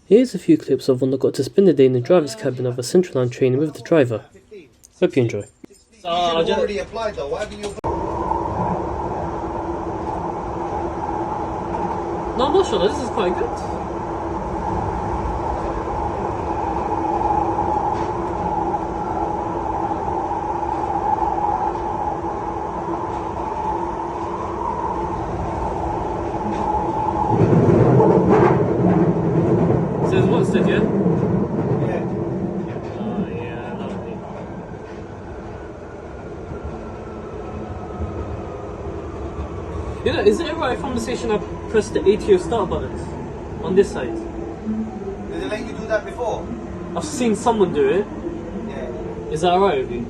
Here's a few clips of when I got to spend the day in the driver's cabin of a Central Line train with the driver. Hope you enjoy. Already applied though. Why haven't you? No, mashallah, this is quite good. Says what's it, yeah? Yeah. Oh, yeah, lovely. You know, is it right from the station I press the ATO start buttons on this side? Did they let you do that before? I've seen someone do it. Yeah. Is that alright with you?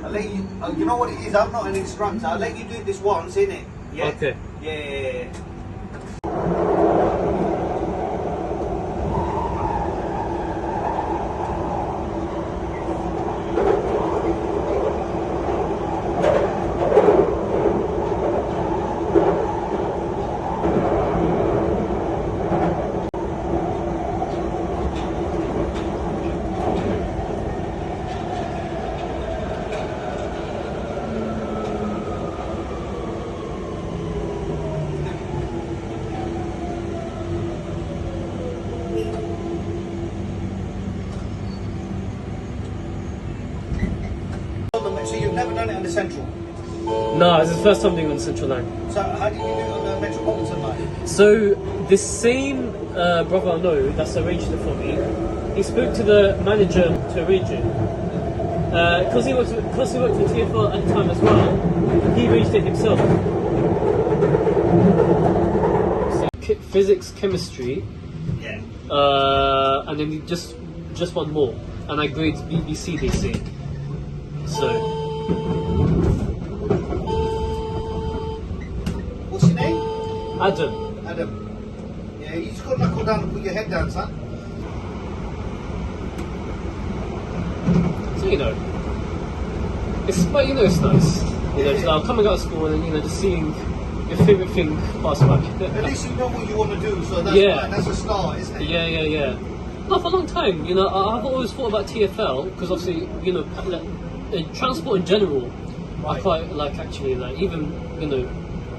I'll let you. You know what it is? I'm not an instructor. I'll let you do this once, innit? Yeah. Okay. Yeah. So you've never done it on the Central? No, this is the first time doing it on the Central Line. So how did you do it on the Metropolitan line? So, this same brother I know that's arranged it for me, he spoke to the manager to arrange it. Because he worked for TFL at the time as well, he arranged it himself. So, physics, chemistry, Yeah. and then just one more. And I grade BBC, they say. So, What's your name? Adam. Adam. Yeah, you just got to knuckle down and put your head down, son. So, you know, it's nice. You know, just, coming out of school and then, just seeing your favourite thing pass by. At least you know what you want to do, so that's fine. That's a start, isn't it? Yeah. No, for a long time, I've always thought about TFL because obviously, in transport in general, Right. I quite like actually, like even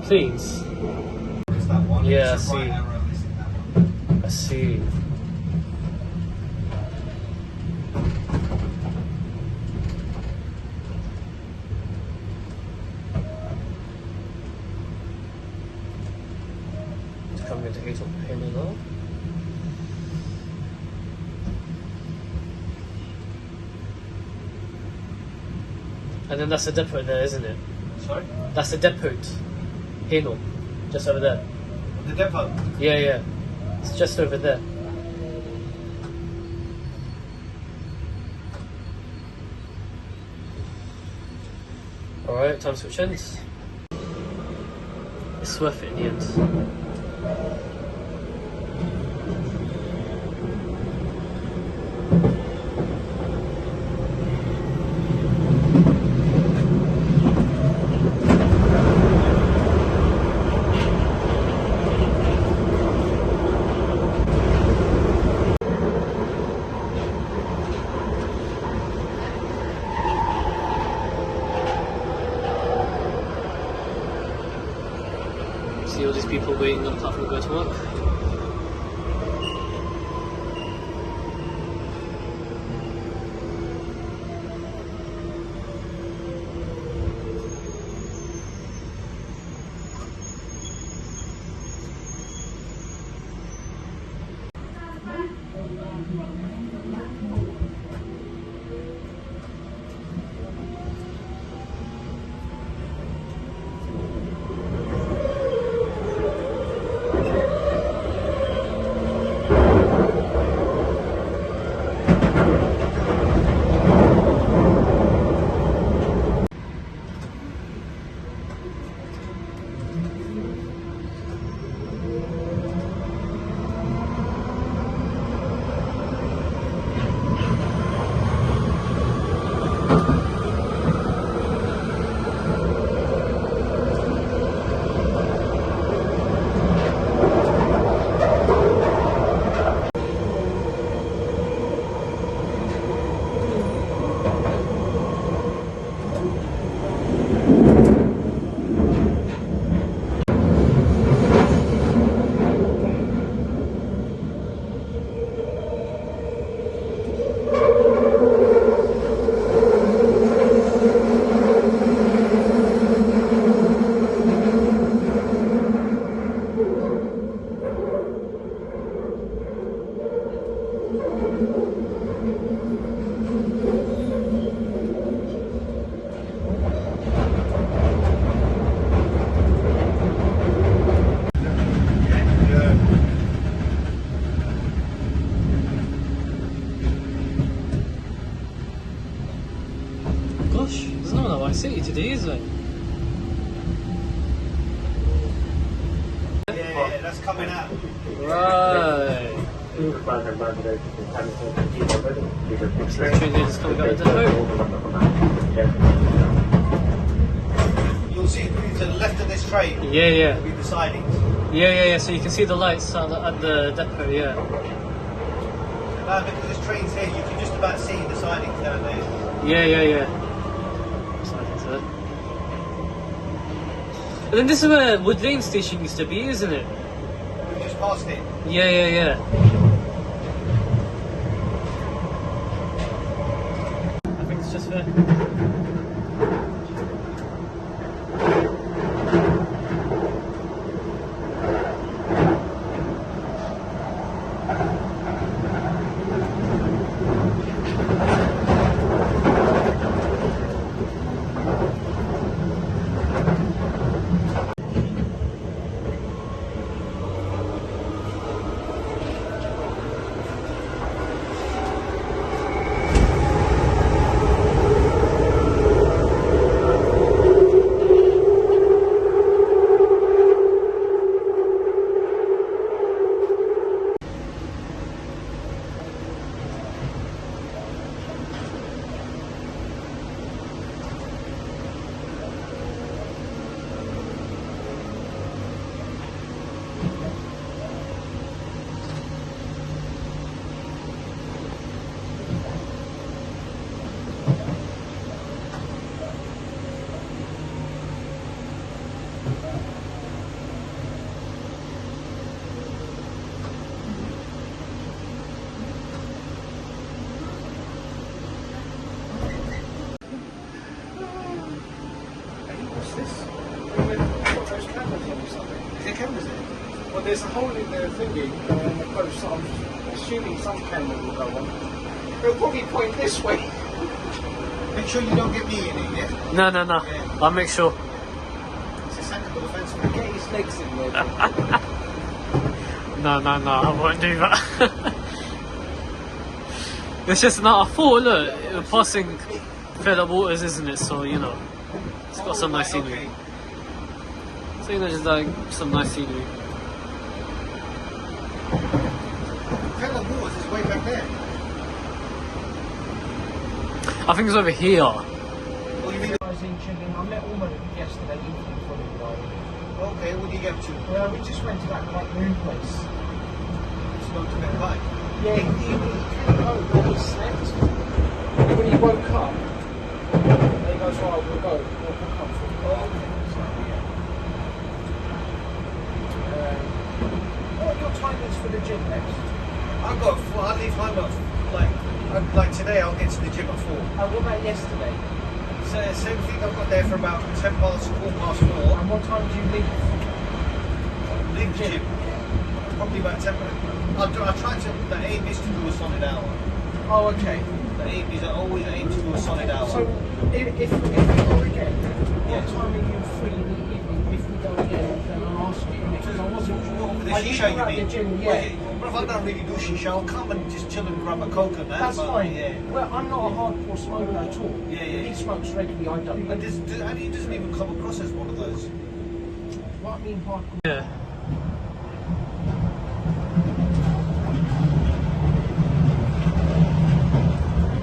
planes. It's that one. Yeah, It's a I right see. arrow, isn't that one? I see. Coming into Hazel now. And then that's the depot there, isn't it? Sorry? That's the depot. Hainault. Just over there. The depot. Yeah. It's just over there. Alright, time switch ends. It's worth it in the end. See all these people waiting on the platform to go to work. Gosh, there's no White City today, is there? Yeah, that's coming out. Right. So the train just coming out of the depot. You'll see to the left of this train Yeah, yeah. will be the sidings. Yeah. So you can see the lights at the depot, yeah. Now, because this train's here, you can just about see the sidings down there. Yeah. So I can see it. And then this is where Wood Lane station used to be, isn't it? We just passed it. Yeah. I think it's just there. What's this? What, those cameras on or something? Is there cameras there? Well, there's a hole in the thingy, in the post, so I'm assuming some camera will go on. They'll probably point this way. Make sure you don't get me in it, yeah? No. Yeah. I'll make sure. It's a sensible offence. Get his legs in there. No, I won't do that. It's just I thought, look, we're passing Feather Waters, isn't it? So, you know, it's got some nice scenery. Okay. So, you know, just like some nice scenery. Feather Waters is way back there. I think it's over here. Oh, you mean I was in Chipping. I met Ormond yesterday evening for a little while. okay, what do you get to? Well, we just went to that White Moon place. Spoke to Ben High. Yeah, he came home and he slept. When he woke up, he goes, right, we'll go. We'll come for Oh, okay. So, yeah. What are your timings for the gym next? I've got, I leave home at, like today I'll get to the gym at 4. What about yesterday? So, same thing, I've got there for about 10 past, 4 past 4. And what time do you leave? Leave the gym. Probably about 10 minutes. I try to, the aim is to do a solid hour. Oh, okay. The aim is always aim to do a solid hour. So, if we go again, what time are you free in the evening if we go again? Then I'll ask you, because I wasn't sure. The I used shisha, to go at you the mean? gym, Well, yeah. But if I don't really do shisha, I'll come and just chill and grab a coke and that. That's but, fine. Yeah. Well, I'm not a hardcore smoker at all. Yeah. He smokes regularly, I don't. And he doesn't even come across as one of those. What I mean hardcore? Yeah.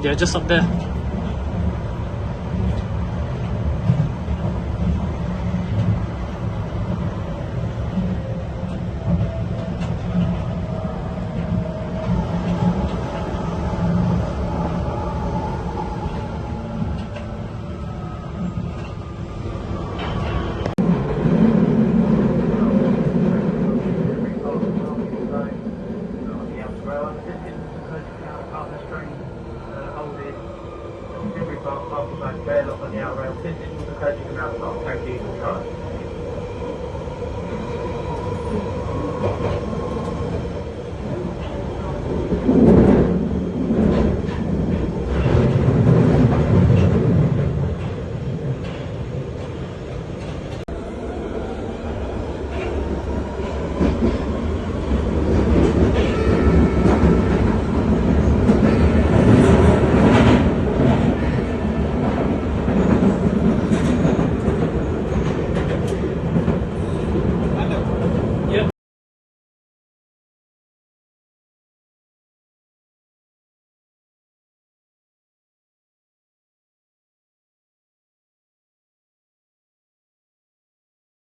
Yeah, just up there.